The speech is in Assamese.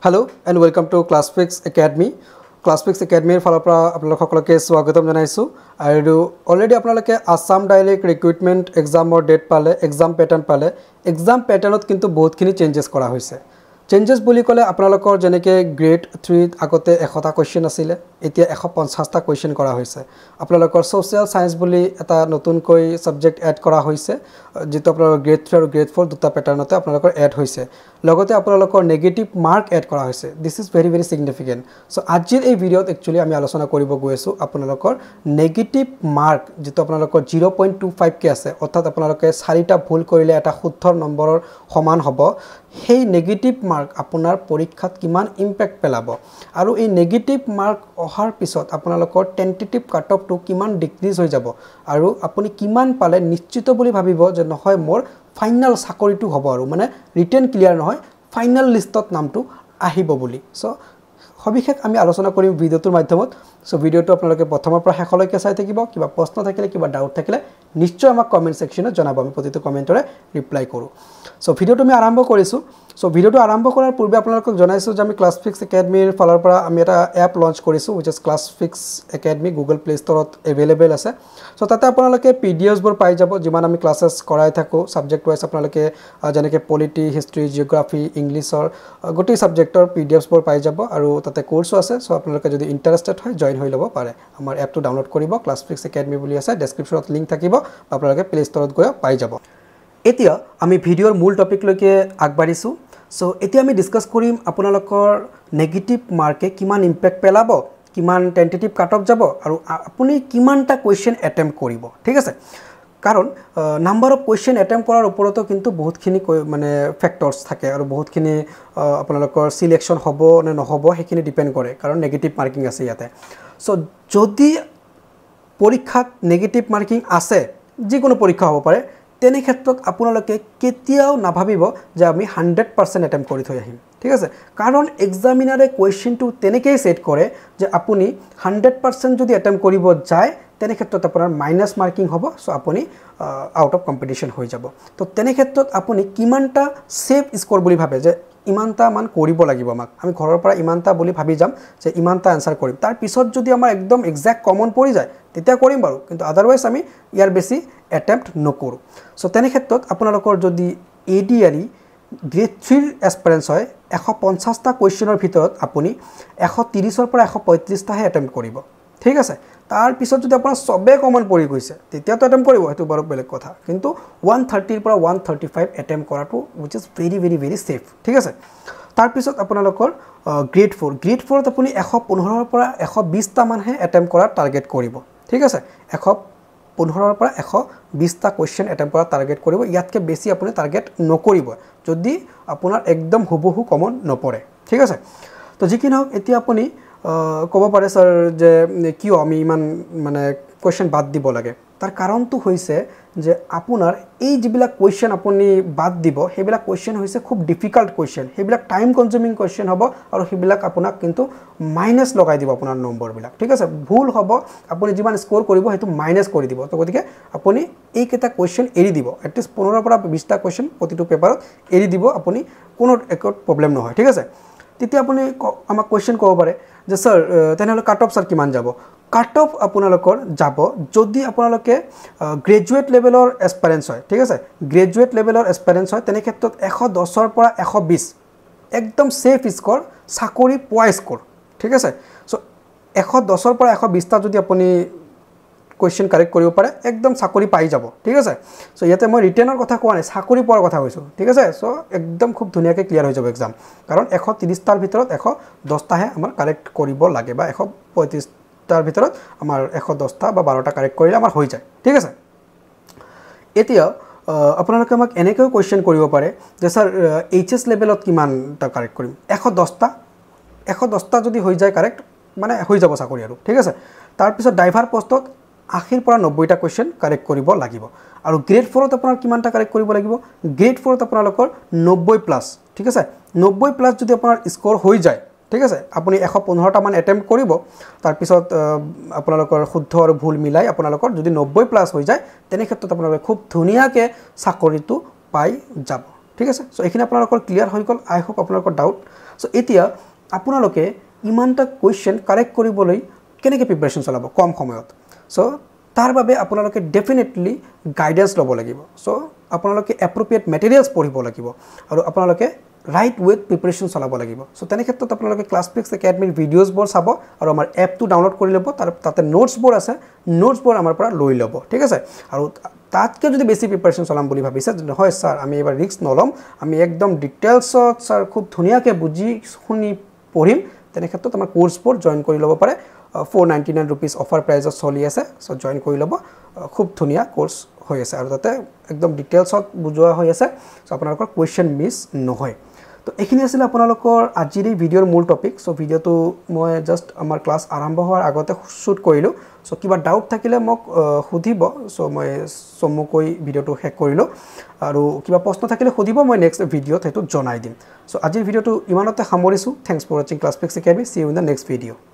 Hello and welcome to ClassFix Academy. ClassFix Academy ফালৰ পৰা আপোনালোক সকলোকে স্বাগতম জনাইছো আৰু অলৰেডি আপোনালোকে আসাম ডাইৰেক্ট ৰিক্ৰুটমেন্ট এক্সামৰ ডেট পালে এক্সাম প্যাটাৰ্ন পালে এক্সাম প্যাটাৰ্নত কিন্তু বহুতখিনি চেঞ্জেস কৰা হৈছে চেঞ্জেস বুলি ক'লে আপোনালোকৰ যেনেকৈ গ্ৰেড 3 আগতে 100টা কোৱেশ্চন আছিল এতিয়া 150টা কোৱেশ্চন কৰা হৈছে আপোনালোকৰ সোশ্যাল সায়েন্স বুলি এটা নতুনকৈ সাবজেক্ট এড কৰা হৈছে যেটো আপোনালোকৰ গ্ৰেড 3 আৰু গ্ৰেড 4 দুটা প্যাটাৰ্নতে আপোনালোকৰ এড হৈছে লগতে আপোনালোকৰ নেগেটিভ মাৰ্ক এড কৰা হৈছে this is very very significant so আজিৰ এই ভিডিওত একচুয়ালি আমি আলোচনা কৰিব গৈ আছো আপোনালোকৰ নেগেটিভ মাৰ্ক যেটো আপোনালোকৰ 0.25 কে আছে অৰ্থাৎ আপোনালোকে 4টা ভুল কৰিলে এটা শুদ্ধ নম্বৰৰ সমান হ'ব সেই নেগেটিভ মাৰ্ক আপোনাৰ পৰীক্ষাত কিমান ইম্প্যাক্ট পেলাব আৰু এই নেগেটিভ মাৰ্ক অহাৰ পিছত আপোনালোকৰ টেন্টেটিভ কাট অফ টু কিমান ডিক্ৰিজ হৈ যাব আৰু আপুনি কিমান পালে নিশ্চিত বুলি ভাবিব যে নহয় মোৰ ফাইনাল চাকৰিটো হ'ব আৰু মানে ৰিটেন ক্লিয়াৰ নহয় ফাইনাল লিষ্টত নামটো আহিব বুলি সো সবিশেষ আমি আলোচনা কৰিম ভিডিওটোৰ মাধ্যমত সো ভিডিওটো আপোনালোকে প্ৰথমৰ পৰা শেষলৈকে চাই থাকিব কিবা প্ৰশ্ন থাকিলে কিবা ডাউট থাকিলে নিশ্চয় আমাক কমেন্ট সেকশনত জনাব আমি প্ৰতিটো কমেন্টৰে ৰিপ্লাই কৰো সো ভিডিওটো আমি আৰম্ভ কৰিছো সো ভিডিওটো আৰম্ভ কৰাৰ পূৰ্বে আপোনালোকক জনাইছো যে আমি ClassFix Academy ফালৰ পৰা আমি এটা এপ লঞ্চ কৰিছো which is ClassFix Academy Google Play Store to available আছে সো তাতে আপোনালোকে PDFs বোৰ পাই যাব যিমান আমি ক্লাसेस কৰাই থাকো সাবজেক্ট ওয়াইজ আপোনালোকে যেনেকৈ পলিটি হিষ্ট্ৰি জিওগ্ৰাফি ইংলিছৰ গোটেই সাবজেক্টৰ PDFs বোৰ পাই যাব আৰু তাতে কোৰ্সও আছে সো আপোনালোকে যদি ইন্টাৰেস্টেড হয় জয়েন হৈ লব পাৰে আমাৰ এপটো ডাউনলোড কৰিব ClassFix Academy বুলি আছে ডেসক্ৰিপচনত লিংক থাকিব আপোনালোকে প্লে ষ্টৰত গৈ পাই যাব এতিয়া আমি ভিডিওৰ মূল টপিক লৈকে আগবাঢ়িছো সো এতিয়া আমি ডিসকাস কৰিম আপোনালোকৰ নেগেটিভ মাৰ্কে কিমান ইম্প্যাক্ট পেলাব কিমান টেন্টেটিভ কাট অফ যাব আৰু আপুনি কিমানটা কোৱেশ্চন অ্যাটেম্প কৰিব ঠিক আছে কাৰণ নাম্বাৰ অফ কোৱেশ্চন অ্যাটেম্প কৰাৰ ওপৰতো কিন্তু বহুতখিনি মানে ফ্যাক্টৰস থাকে আৰু বহুতখিনি আপোনালোকৰ সিলেকশন হ'ব নে নহব হেখিনি ডিপেন্ড কৰে কাৰণ নেগেটিভ মাৰ্কিং আছে ইয়াতে সো যদি পৰীক্ষাত নেগেটিভ মাৰ্কিং আছে যিকোনো পৰীক্ষা হ'ব পাৰে তেনে ক্ষেত্ৰত আপোনালোকে কেতিয়াও নাভাবিব যে আমি 100% অ্যাটেম্প কৰি থৈ আহিম ঠিক আছে কাৰণ এক্সামিনাৰে কোৱেশ্চনটো তেনেকৈ সেট কৰে যে আপুনি 100% যদি অ্যাটেম্প কৰিব যায় তেনে ক্ষেত্ৰত আপোনাৰ মাইনাস মাৰ্কিং হ'ব সো আপুনি আউট অফ কম্পিটিশন হৈ যাব তো তেনে ক্ষেত্ৰত আপুনি কিমানটা সেফ স্কোৰ বুলি ভাবে যে ইমানটা মান কৰিব লাগিব আমাক আমি ঘৰৰ পৰা ইমানটা বুলি ভাবি যাম যে ইমানটা আনসাৰ কৰিম তাৰ পিছত যদি আমাৰ একদম এক্সাক্ট কমন পৰি যায় তেতিয়া কৰিম বাৰু কিন্তু আদাৰৱাইজ আমি ইয়াৰ বেছি অ্যাটেম্প্ট নকৰো সো তেনে ক্ষেত্ৰত আপোনালোকৰ যদি এডিআৰই গ্ৰেড 3 এসপিৰেন্স হয় 150টা কোৱেশ্চনৰ ভিতৰত আপুনি 130ৰ পৰা 135টাহে অ্যাটেম্প্ট কৰিব ঠিক আছে তাৰ পিছত যদি আপোনাৰ সবে কমন পৰি গৈছে তেতিয়াতো অ্যাটেম্প্ট কৰিব হেতু বাৰু বেলেগ কথা কিন্তু 130 ৰ পৰা 135 অ্যাটেম্প্ট কৰাটো which is very very very safe ঠিক আছে তাৰ পিছত আপোনালোকৰ গ্ৰেড 4ত আপুনি 115ৰ পৰা 120টা মানহে অ্যাটেম্প্ট কৰাৰ টাৰ্গেট কৰিব ঠিক আছে 115ৰ পৰা 120টা কোৱেশ্চন অ্যাটেম্প্ট কৰাৰ টাৰ্গেট কৰিব ইয়াতকে বেছি আপুনি টাৰ্গেট নকৰিব যদি আপোনাৰ একদম হুবহু কমন নপৰে ঠিক আছে তো যিকিন হওক এতিয়া আপুনি ক'ব পাৰে স্যাৰ যে কিয় আমি ইমান মানে কোৱেশ্চন বাদ দিব লাগে তাৰ কাৰণটো হৈছে যে আপোনাৰ এই যিবিলাক কোৱেশ্চন আপুনি বাদ দিব হেবিলাক কোৱেশ্চন হৈছে খুব ডিফিকাল্ট কোৱেশ্চন হেবিলাক টাইম কনজিউমিং কোৱেশ্চন হ'ব আৰু হেবিলাক আপোনাক কিন্তু মাইনাস লগাই দিব আপোনাৰ নম্বৰবিলাক ঠিক আছে ভুল হ'ব আপুনি যিমান স্কোৰ কৰিব হেতু মাইনাস কৰি দিব তো গতিকে আপুনি এই কেটা কোৱেশ্চন এৰি দিব এটলিষ্ট 15 পৰা 20টা কোৱেশ্চন প্ৰতিটো পেপাৰত এৰি দিব আপুনি কোনো একট প্ৰবলেম নহয় ঠিক আছে তেতিয়া আপুনি আমাক কোৱেশ্চন ক'ব পাৰে যে স্যাৰ তেনেহলে কাট অফ স্যাৰ কিমান যাব কাট অফ আপোনালোকৰ যাব যদি আপোনালোকে গ্ৰেজুৱেট লেভেলৰ এসপিৰেন্স হয় ঠিক আছে গ্ৰেজুৱেট লেভেলৰ এসপিৰেন্স হয় তেনে ক্ষেত্ৰত 110ৰ পৰা 120 একদম সেফ স্কোৰ চাকৰি পোৱা স্কোৰ ঠিক আছে সো 110ৰ পৰা 120টা যদি আপুনি কোৱেশ্চন কাৰেক্ট কৰিব পাৰে একদম চাকৰি পাই যাব ঠিক আছে সো ইয়াতে মই ৰিটেনৰ কথা কোৱা নাই চাকৰি পোৱাৰ কথা কৈছো ঠিক আছে সো একদম খুব ধুনিয়াকৈ ক্লিয়াৰ হৈ যাব এক্সাম কাৰণ 130টাৰ ভিতৰত 110টাহে আমাৰ কাৰেক্ট কৰিব লাগে বা 135টাৰ ভিতৰত আমাৰ 110টা বা 12টা কাৰেক্ট কৰিলে আমাৰ হৈ যায় ঠিক আছে এতিয়া আপোনালোকে আমাক এনেকৈ কোৱেশ্চন কৰিব পাৰে যে স্যাৰ এইচএস লেভেলত কিমানটা কাৰেক্ট কৰিম 110টা যদি হৈ যায় কাৰেক্ট মানে হৈ যাব চাকৰি আৰু ঠিক আছে তাৰ পিছত ড্ৰাইভাৰ পোষ্টত 80ৰ পৰা 90টা কোৱেশ্চন কাৰেক্ট কৰিব লাগিব আৰু গ্ৰেড 4ত আপোনাৰ কিমানটা কাৰেক্ট কৰিব লাগিব গ্ৰেড 4ত আপোনালোকৰ 90 প্লাস ঠিক আছে 90 প্লাস যদি আপোনাৰ স্কোৰ হৈ যায় ঠিক আছে আপুনি 115টা মান অ্যাটেম্প্ট কৰিব তাৰ পিছত আপোনালোকৰ শুদ্ধ আৰু ভুল মিলাই আপোনালোকৰ যদি 90 প্লাস হৈ যায় তেনে ক্ষেত্ৰত আপোনালোকে খুব ধুনিয়াকৈ চাকৰিটো পাই যাব ঠিক আছে সো এখিনি আপোনালোকৰ ক্লিয়াৰ হৈ গল আই হোপ আপোনালোকৰ ডাউট সো এতিয়া আপোনালোকে ইমানটা কোৱেশ্চন কাৰেক্ট কৰিবলৈ কেনেকৈ প্ৰিপাৰেশ্যন চলাব কম সময়ত সো তাৰ বাবে আপোনালোকে ডেফিনেটলি গাইডেন্স ল'ব লাগিব সো আপোনালোকে এপ্ৰোপ্ৰিয়েট মেটেৰিয়েলছ পঢ়িব লাগিব আৰু আপোনালোকে ৰাইট ৱেত প্ৰিপাৰেশ্যন চলাব লাগিব সো তেনে ক্ষেত্ৰত আপোনালোকে ক্লাছফিক্স একাডেমীৰ ভিডিঅ'ছবোৰ চাব আৰু আমাৰ এপটো ডাউনলোড কৰি ল'ব তাতে নোটছবোৰ আছে নোটছবোৰ আমাৰ পৰা লৈ ল'ব ঠিক আছে আৰু তাতকৈ যদি বেছি প্ৰিপাৰেশ্যন চলাম বুলি ভাবিছে হয় ছাৰ আমি এবাৰ ৰিস্ক নল'ম আমি একদম ডিটেইলছত ছাৰ খুব ধুনীয়াকৈ বুজি শুনি পঢ়িম তেনে ক্ষেত্ৰত আমাৰ কোৰ্ছবোৰ জইন কৰি ল'ব পাৰে 499 rupees অফাৰ প্ৰাইজত চলি আছে সো জইন কৰি ল'ব খুব ধুনীয়া কোৰ্ছ হৈ আছে আৰু তাতে একদম ডিটেইলছত বুজোৱা হৈ আছে সো আপোনালোকৰ কোৱেশ্চন মিছ নহয় তো এইখিনি আছিল আপোনালোকৰ আজিৰ এই ভিডিঅ'ৰ মূল টপিক সো ভিডিঅ'টো মই জাষ্ট আমাৰ ক্লাছ আৰম্ভ হোৱাৰ আগতে শ্বুট কৰিলোঁ সো কিবা ডাউট থাকিলে মোক সুধিব সো মই চমুকৈ ভিডিঅ'টো শেষ কৰিলোঁ আৰু কিবা প্ৰশ্ন থাকিলে সুধিব মই নেক্সট ভিডিঅ'ত সেইটো জনাই দিম সো আজিৰ ভিডিঅ'টো ইমানতে সামৰিছোঁ thanks for watching Classfix academy see you in the next video'